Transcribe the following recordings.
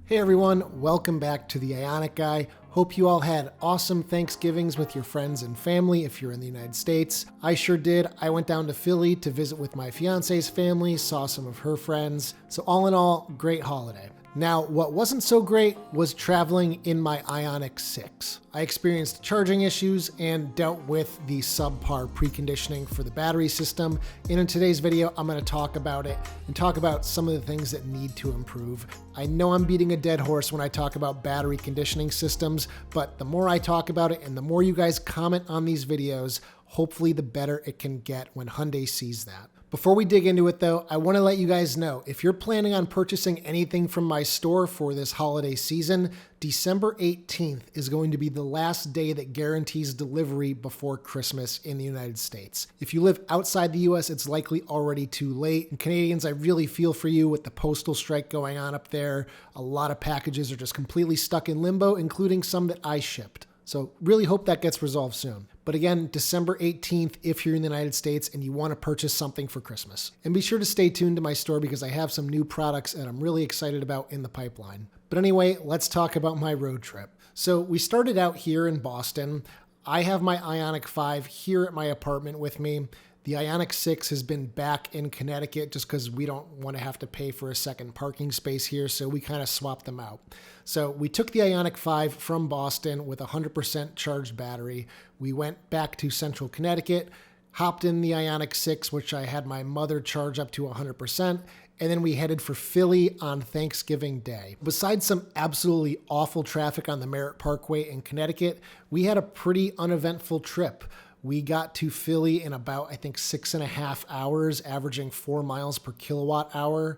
Hey everyone, welcome back to the Ioniq Guy. Hope you all had awesome Thanksgivings with your friends and family if you're in the United States. I sure did. I went down to Philly to visit with my fiance's family, saw some of her friends. So all in all, great holiday. Now, what wasn't so great was traveling in my Ioniq 6. I experienced charging issues and dealt with the subpar preconditioning for the battery system. And in today's video, I'm going to talk about it and talk about some of the things that need to improve. I know I'm beating a dead horse when I talk about battery conditioning systems, but the more I talk about it and the more you guys comment on these videos, hopefully the better it can get when Hyundai sees that. Before we dig into it though, I want to let you guys know, if you're planning on purchasing anything from my store for this holiday season, December 18th is going to be the last day that guarantees delivery before Christmas in the United States. If you live outside the US, it's likely already too late. And Canadians, I really feel for you with the postal strike going on up there. A lot of packages are just completely stuck in limbo, including some that I shipped. So really hope that gets resolved soon. But again, December 18th, if you're in the United States and you want to purchase something for Christmas. And be sure to stay tuned to my store because I have some new products that I'm really excited about in the pipeline. But anyway, let's talk about my road trip. So we started out here in Boston. I have my Ioniq 5 here at my apartment with me. The Ioniq 6 has been back in Connecticut just because we don't want to have to pay for a second parking space here, so we kind of swapped them out. So we took the Ioniq 5 from Boston with a 100% charged battery. We went back to central Connecticut, hopped in the Ioniq 6, which I had my mother charge up to 100%, and then we headed for Philly on Thanksgiving Day. Besides some absolutely awful traffic on the Merritt Parkway in Connecticut, we had a pretty uneventful trip. We got to Philly in about, I think, 6.5 hours, averaging 4 miles per kilowatt hour.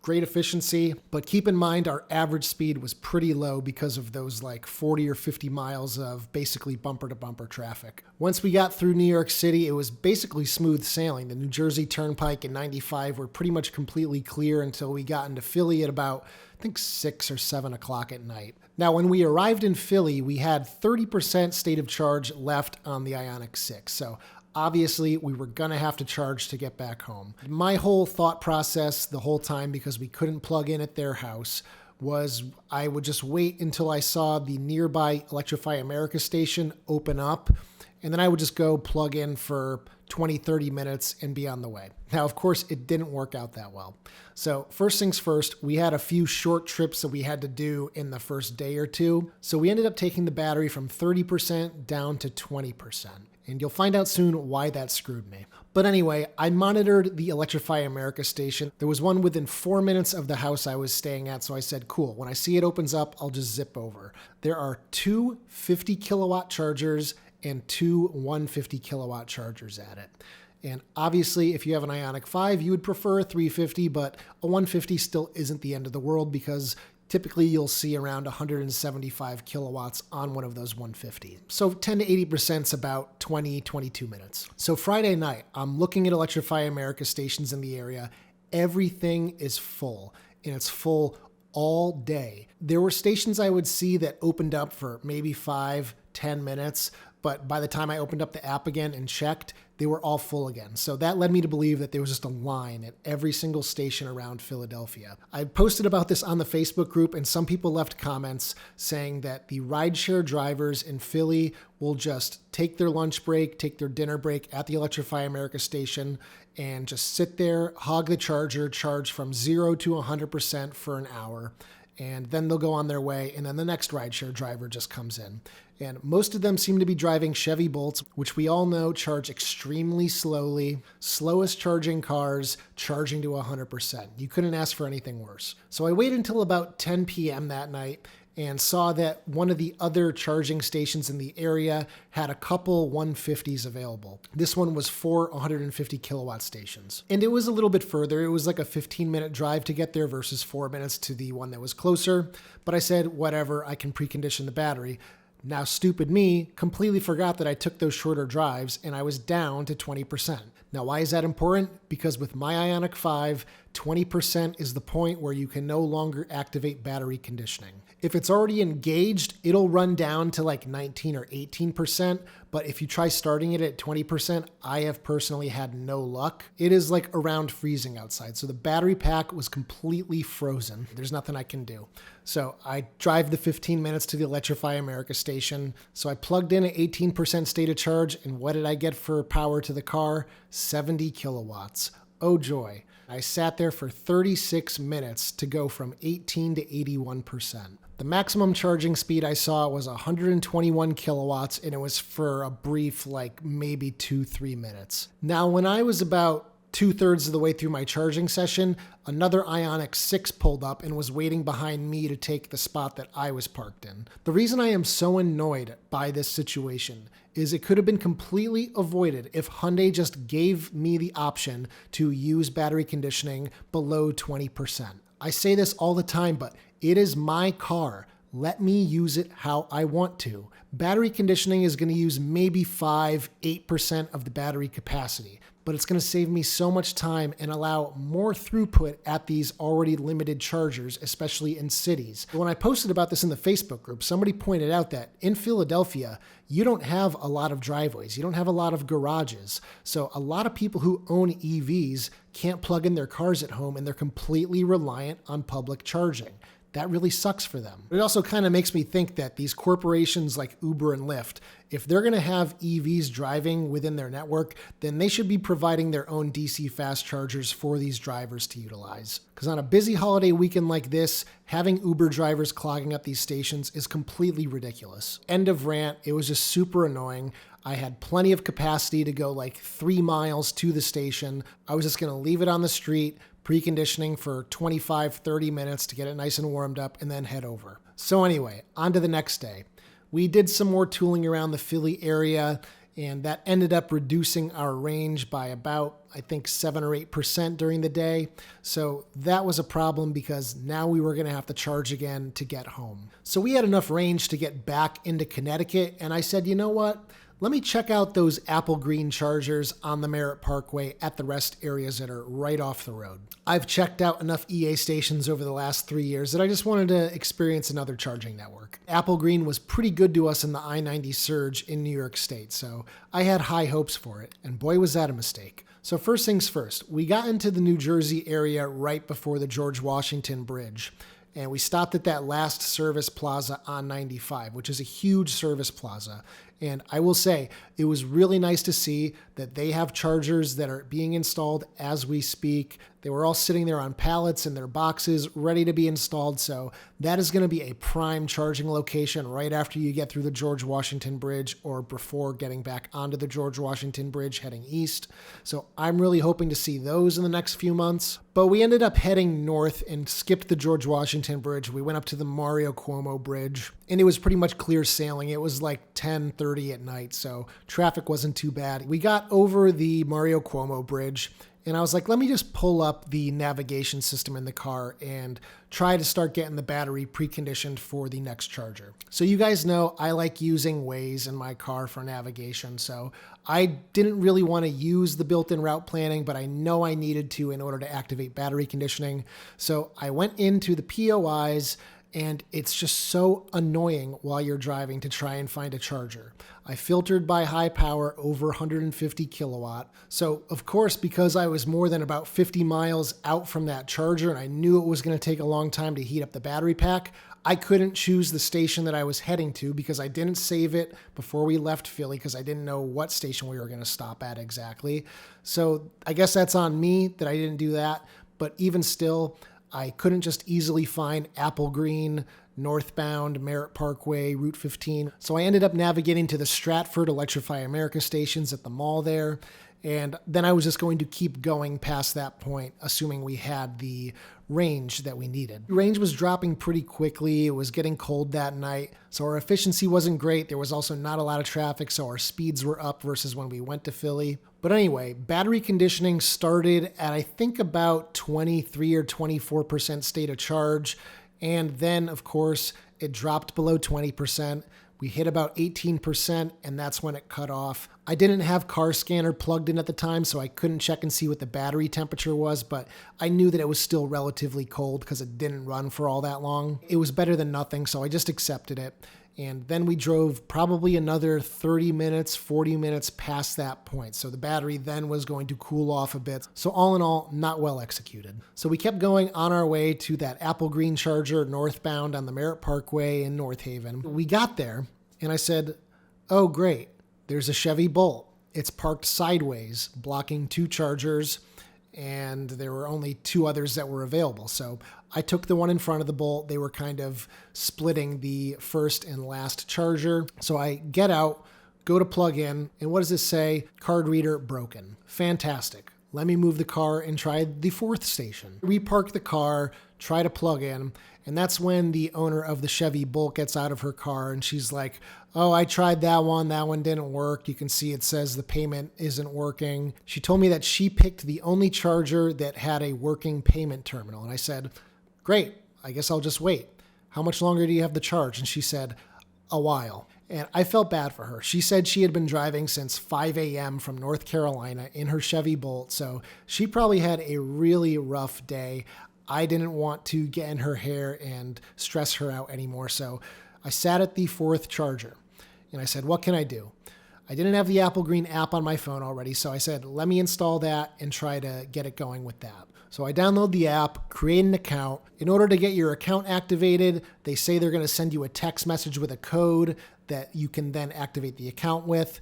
Great efficiency, but keep in mind our average speed was pretty low because of those like 40 or 50 miles of basically bumper to bumper traffic. Once we got through New York City, it was basically smooth sailing. The New Jersey Turnpike and 95 were pretty much completely clear until we got into Philly at about, I think, 6 or 7 o'clock at night. Now, when we arrived in Philly, we had 30% state of charge left on the Ioniq 6. So obviously, we were going to have to charge to get back home. My whole thought process the whole time, because we couldn't plug in at their house, was I would just wait until I saw the nearby Electrify America station open up, and then I would just go plug in for 20, 30 minutes and be on the way. Now, of course, it didn't work out that well. So first things first, we had a few short trips that we had to do in the first day or two. So we ended up taking the battery from 30% down to 20%. And you'll find out soon why that screwed me. But anyway, I monitored the Electrify America station. There was one within 4 minutes of the house I was staying at, so I said, cool, when I see it opens up, I'll just zip over. There are two 50 kilowatt chargers and two 150 kilowatt chargers at it. And obviously, if you have an Ioniq 5, you would prefer a 350, but a 150 still isn't the end of the world because typically you'll see around 175 kilowatts on one of those 150. So 10 to 80% is about 20, 22 minutes. So Friday night, I'm looking at Electrify America stations in the area. Everything is full, and it's full all day. There were stations I would see that opened up for maybe 5, 10 minutes, but by the time I opened up the app again and checked, they were all full again. So that led me to believe that there was just a line at every single station around Philadelphia. I posted about this on the Facebook group, and some people left comments saying that the rideshare drivers in Philly will just take their lunch break, take their dinner break at the Electrify America station, and just sit there, hog the charger, charge from 0 to 100% for an hour. And then they'll go on their way, and then the next rideshare driver just comes in. And most of them seem to be driving Chevy Bolts, which we all know charge extremely slowly, slowest charging cars, charging to 100%. You couldn't ask for anything worse. So I waited until about 10 p.m. that night and saw that one of the other charging stations in the area had a couple 150s available. This one was 4 150 kilowatt stations. And it was a little bit further. It was like a 15-minute drive to get there versus 4 minutes to the one that was closer. But I said, whatever, I can precondition the battery. Now, stupid me completely forgot that I took those shorter drives and I was down to 20%. Now, why is that important? Because with my Ioniq 5, 20% is the point where you can no longer activate battery conditioning. If it's already engaged, it'll run down to like 19 or 18%, but if you try starting it at 20%, I have personally had no luck. It is like around freezing outside, so the battery pack was completely frozen. There's nothing I can do. So I drive the 15 minutes to the Electrify America station. So I plugged in at 18% state of charge, and what did I get for power to the car? 70 kilowatts. Oh joy. I sat there for 36 minutes to go from 18 to 81%. The maximum charging speed I saw was 121 kilowatts, and it was for a brief, like maybe 2-3 minutes. Now, when I was about 2/3 of the way through my charging session, another Ioniq 6 pulled up and was waiting behind me to take the spot that I was parked in. The reason I am so annoyed by this situation is it could have been completely avoided if Hyundai just gave me the option to use battery conditioning below 20%. I say this all the time, but it is my car. Let me use it how I want to. Battery conditioning is going to use maybe 5-8% of the battery capacity, but it's going to save me so much time and allow more throughput at these already limited chargers, especially in cities. When I posted about this in the Facebook group, somebody pointed out that in Philadelphia, you don't have a lot of driveways. You don't have a lot of garages. So a lot of people who own EVs can't plug in their cars at home, and they're completely reliant on public charging. That really sucks for them. It also kind of makes me think that these corporations like Uber and Lyft, if they're going to have EVs driving within their network, then they should be providing their own DC fast chargers for these drivers to utilize. Because on a busy holiday weekend like this, having Uber drivers clogging up these stations is completely ridiculous. End of rant. It was just super annoying. I had plenty of capacity to go like 3 miles to the station. I was just going to leave it on the street, preconditioning for 25-30 minutes to get it nice and warmed up, and then head over. So anyway, on to the next day. We did some more tooling around the Philly area, and that ended up reducing our range by about, I think, 7 or 8% during the day. So that was a problem because now we were going to have to charge again to get home. So we had enough range to get back into Connecticut, and I said, you know what? Let me check out those apple green chargers on the Merritt Parkway at the rest areas that are right off the road. I've checked out enough EA stations over the last 3 years that I just wanted to experience another charging network. Apple Green was pretty good to us in the I-90 surge in New York State, so I had high hopes for it, and boy was that a mistake. So first things first, we got into the New Jersey area right before the George Washington Bridge. And we stopped at that last service plaza on 95, which is a huge service plaza. And I will say, it was really nice to see that they have chargers that are being installed as we speak. They were all sitting there on pallets in their boxes, ready to be installed. So that is going to be a prime charging location right after you get through the George Washington Bridge or before getting back onto the George Washington Bridge heading east. So I'm really hoping to see those in the next few months. But we ended up heading north and skipped the George Washington Bridge. We went up to the Mario Cuomo Bridge, and it was pretty much clear sailing. It was like 10:30 at night, so traffic wasn't too bad. We got over the Mario Cuomo Bridge, and I was like, let me just pull up the navigation system in the car and try to start getting the battery preconditioned for the next charger. So you guys know I like using Waze in my car for navigation, so I didn't really want to use the built-in route planning, but I know I needed to in order to activate battery conditioning. So I went into the POIs, and it's just so annoying while you're driving to try and find a charger. I filtered by high power over 150 kilowatt. So of course, because I was more than about 50 miles out from that charger and I knew it was going to take a long time to heat up the battery pack, I couldn't choose the station that I was heading to because I didn't save it before we left Philly because I didn't know what station we were going to stop at exactly. So I guess that's on me that I didn't do that. But even still, I couldn't just easily find Apple Green, northbound, Merritt Parkway, Route 15. So I ended up navigating to the Stratford Electrify America stations at the mall there. And then I was just going to keep going past that point, assuming we had the range that we needed. The range was dropping pretty quickly. It was getting cold that night, so our efficiency wasn't great. There was also not a lot of traffic, so our speeds were up versus when we went to Philly. But anyway, battery conditioning started at I think about 23 or 24% state of charge. And then, of course, it dropped below 20%. We hit about 18%, and that's when it cut off. I didn't have car scanner plugged in at the time, so I couldn't check and see what the battery temperature was, but I knew that it was still relatively cold because it didn't run for all that long. It was better than nothing, so I just accepted it. And then we drove probably another 30 minutes, 40 minutes past that point. So the battery then was going to cool off a bit. So all in all, not well executed. So we kept going on our way to that Apple Green charger northbound on the Merritt Parkway in North Haven. We got there and I said, oh great, there's a Chevy Bolt. It's parked sideways, blocking 2 chargers, and there were only 2 others that were available. So I took the one in front of the Bolt. They were kind of splitting the first and last charger. So I get out, go to plug in, and what does this say? Card reader broken. Fantastic. Let me move the car and try the 4th station. We park the car, try to plug in, and that's when the owner of the Chevy Bolt gets out of her car and she's like, oh, I tried that one didn't work. You can see it says the payment isn't working. She told me that she picked the only charger that had a working payment terminal. And I said, great, I guess I'll just wait. How much longer do you have the charge? And she said, a while. And I felt bad for her. She said she had been driving since 5 a.m. from North Carolina in her Chevy Bolt. So she probably had a really rough day. I didn't want to get in her hair and stress her out anymore. So I sat at the 4th charger and I said, what can I do? I didn't have the Apple Green app on my phone already. So I said, let me install that and try to get it going with that. So I download the app, create an account. In order to get your account activated, they say they're going to send you a text message with a code that you can then activate the account with.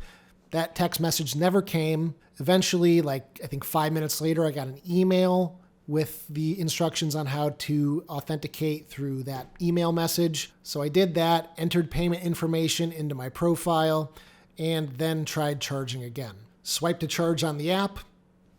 That text message never came. Eventually, I think 5 minutes later, I got an email with the instructions on how to authenticate through that email message. So I did that, entered payment information into my profile, and then tried charging again. Swiped to charge on the app,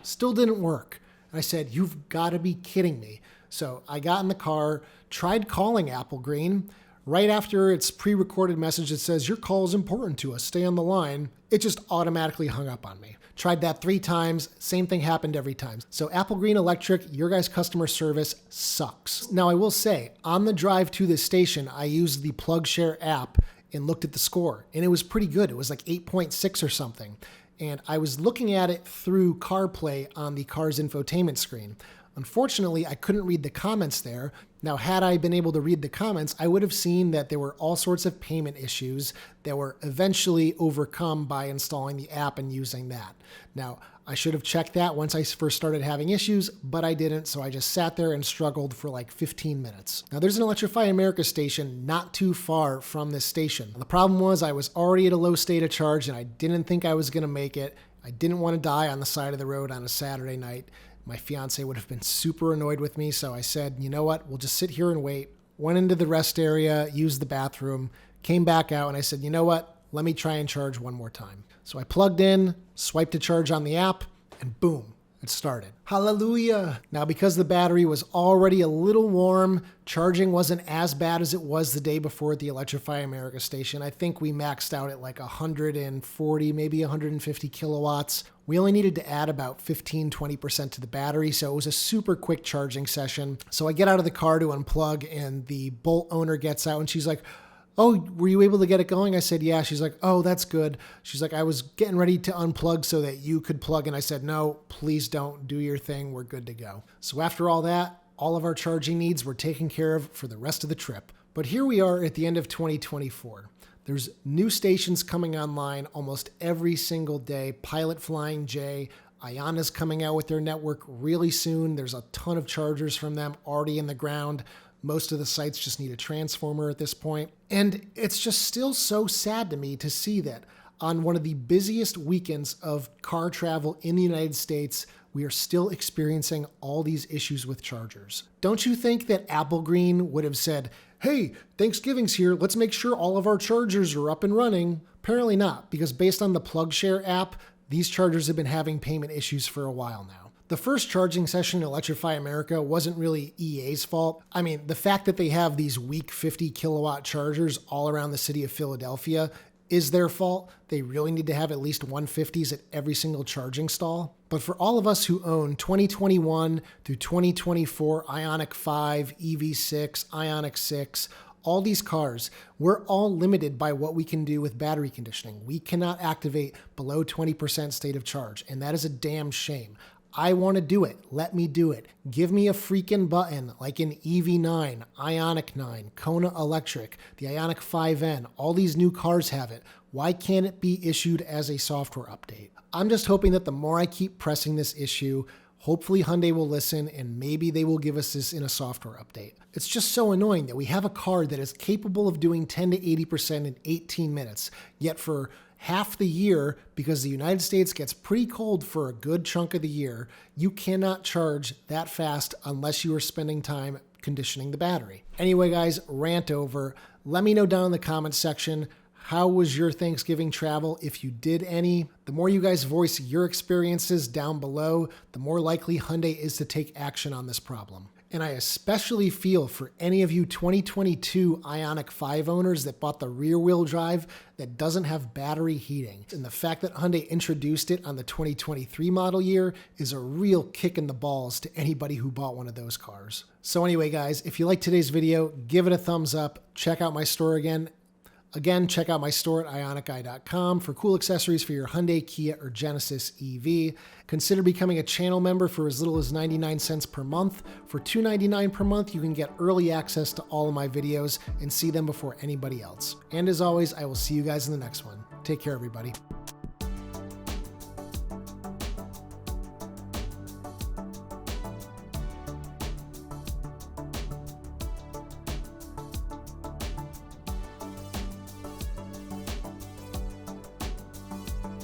still didn't work. I said, you've got to be kidding me. So I got in the car, tried calling Apple Green. Right after its pre-recorded message that says, your call is important to us, stay on the line, it just automatically hung up on me. Tried that 3 times, same thing happened every time. So Apple Green Electric, your guys' customer service sucks. Now I will say, on the drive to this station, I used the PlugShare app and looked at the score, and it was pretty good. It was like 8.6 or something. And I was looking at it through CarPlay on the car's infotainment screen. Unfortunately, I couldn't read the comments there. Now, had I been able to read the comments, I would have seen that there were all sorts of payment issues that were eventually overcome by installing the app and using that. Now, I should have checked that once I first started having issues, but I didn't, so I just sat there and struggled for like 15 minutes. Now, there's an Electrify America station not too far from this station. The problem was I was already at a low state of charge and I didn't think I was going to make it. I didn't want to die on the side of the road on a Saturday night. My fiance would have been super annoyed with me, so I said, you know what, we'll just sit here and wait. Went into the rest area, used the bathroom, came back out, and I said, you know what, let me try and charge one more time. So I plugged in, swiped to charge on the app, and boom, it started. Hallelujah! Now, because the battery was already a little warm, charging wasn't as bad as it was the day before at the Electrify America station. I think we maxed out at like 140, maybe 150 kilowatts. We only needed to add about 15-20% to the battery, so it was a super quick charging session. So I get out of the car to unplug, and the Bolt owner gets out, and she's like, oh, were you able to get it going? I said, yeah. She's like, oh, that's good. She's like, I was getting ready to unplug so that you could plug. And I said, no, please don't. Do your thing. We're good to go. So after all that, all of our charging needs were taken care of for the rest of the trip. But here we are at the end of 2024. There's new stations coming online almost every single day. Pilot Flying J, Ioniq's coming out with their network really soon. There's a ton of chargers from them already in the ground. Most of the sites just need a transformer at this point. And it's just still so sad to me to see that on one of the busiest weekends of car travel in the United States, we are still experiencing all these issues with chargers. Don't you think that Apple Green would have said, hey, Thanksgiving's here, let's make sure all of our chargers are up and running? Apparently not, because based on the PlugShare app, these chargers have been having payment issues for a while now. The first charging session in Electrify America wasn't really EA's fault. I mean, the fact that they have these weak 50 kilowatt chargers all around the city of Philadelphia is their fault. They really need to have at least 150s at every single charging stall. But for all of us who own 2021 through 2024 Ioniq 5, EV6, Ioniq 6, All these cars, we're all limited by what we can do with battery conditioning. We cannot activate below 20% state of charge, and that is a damn shame. I want to do it. Let me do it. Give me a freaking button like an EV9, Ioniq 9, Kona Electric, the Ioniq 5N. All these new cars have it. Why can't it be issued as a software update? I'm just hoping that the more I keep pressing this issue, hopefully Hyundai will listen and maybe they will give us this in a software update. It's just so annoying that we have a car that is capable of doing 10 to 80% in 18 minutes, yet for half the year, because the United States gets pretty cold for a good chunk of the year, you cannot charge that fast unless you are spending time conditioning the battery. Anyway, guys, rant over. Let me know down in the comments section, how was your Thanksgiving travel, if you did any? The more you guys voice your experiences down below, the more likely Hyundai is to take action on this problem. And I especially feel for any of you 2022 Ioniq 5 owners that bought the rear-wheel drive that doesn't have battery heating. And the fact that Hyundai introduced it on the 2023 model year is a real kick in the balls to anybody who bought one of those cars. So anyway, guys, if you liked today's video, give it a thumbs up. Check out my store again. Again, check out my store at ioniqguy.com for cool accessories for your Hyundai, Kia, or Genesis EV. Consider becoming a channel member for as little as 99 cents per month. For $2.99 per month, you can get early access to all of my videos and see them before anybody else. And as always, I will see you guys in the next one. Take care, everybody.